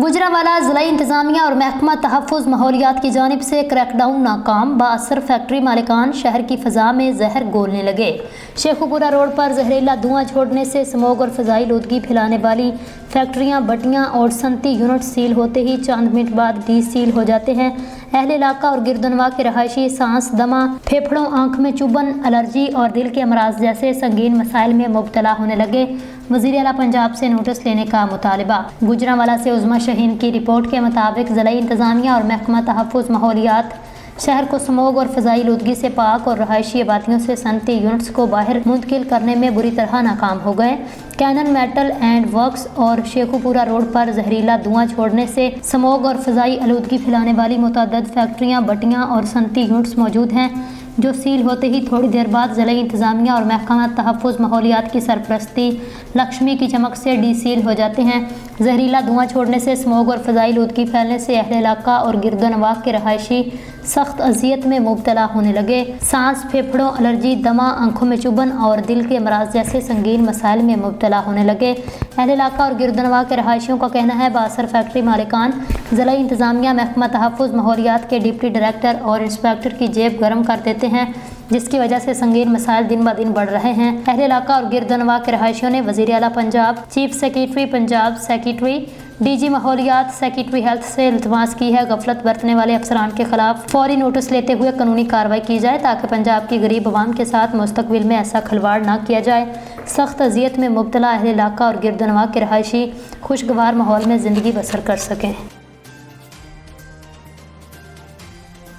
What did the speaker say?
गुजरांवाला ज़िला इंतज़ामिया और महकमा तहफ़्फ़ुज़ माहौलियात की जानिब से क्रैकडाउन नाकाम, बाअसर फैक्ट्री मालिकान शहर की फ़ज़ा में जहर घोलने लगे। शेखुपुरा रोड पर जहरीला धुआं छोड़ने से स्मोग और फ़ज़ाई आलूदगी फैलाने वाली फैक्ट्रियां, भट्टियां और सनती यूनिट सील होते ही चंद मिनट बाद डी सील हो जाते हैं। अहले इलाका और गिरदनवा के रहायशी सांस, दमा, फेफड़ों, आँख में चुभन, एलर्जी और दिल के अमराज जैसे संगीन मसाइल में मुब्तला होने लगे। वज़ीर आला पंजाब से नोटिस लेने का मुतालबा। गुजरांवाला से उज़मा शहीन की रिपोर्ट के मुताबिक ज़िला इंतज़ामिया और महकमा तहफ़्फ़ुज़ माहौलियात शहर को स्मोग और फ़ज़ाई आलूदगी से पाक और रहायशी आबादियों से सनती यूनिट्स को बाहर मुंतकिल करने में बुरी तरह नाकाम हो गए। कैनन मेटल एंड वर्क्स और शेखुपुरा रोड पर जहरीला धुआं छोड़ने से स्मोग और फ़ज़ाई आलूदगी फैलाने वाली मुतअद्दिद फैक्ट्रियां, भट्टियां और सनती यूनिट्स मौजूद हैं, जो सील होते ही थोड़ी देर बाद ज़िला इंतज़ामिया और महकमा तहफ़्फ़ुज़ माहौलियात की सरपरस्ती लक्ष्मी की चमक से डी सील हो जाते हैं। जहरीला धुआं छोड़ने से स्मोग और फ़ज़ाई आलूदगी फैलने से अहले इलाका और गिरदनवा के रहायशी सख्त अजियत में मुब्तला होने लगे। सांस, फेफड़ों, एलर्जी, दमा, आंखों में चुभन और दिल के अमराज जैसे संगीन मसाइल में मुब्तला होने लगे। अहले इलाका और गिरदनवा के रहायशियों का कहना है बाअसर फैक्ट्री मालिकान ज़िला इंतज़ामिया महकमा तहफ़्फ़ुज़ माहौलियात के डिप्टी डायरेक्टर और इंस्पेक्टर की जेब गर्म कर देते हैं, जिसकी वजह से संगीन मसाइल दिन ब दिन बढ़ रहे हैं। अहले इलाका और गिरदनवा के रहायशियों ने वज़ीर आला Punjab, chief secretary Punjab, secretary DG माहौलियात, सेक्रेटरी हेल्थ से इल्तमास की है गफलत बरतने वाले अफसरान के खिलाफ फौरी नोटिस लेते हुए कानूनी कार्रवाई की जाए, ताकि पंजाब की गरीब आवाम के साथ मुस्तकबिल में ऐसा खिलवाड़ ना किया जाए। सख्त अजियत में मुब्तला अहले इलाका और गिरदनवा के रहायशी खुशगवार माहौल में ज़िंदगी बसर कर सकें।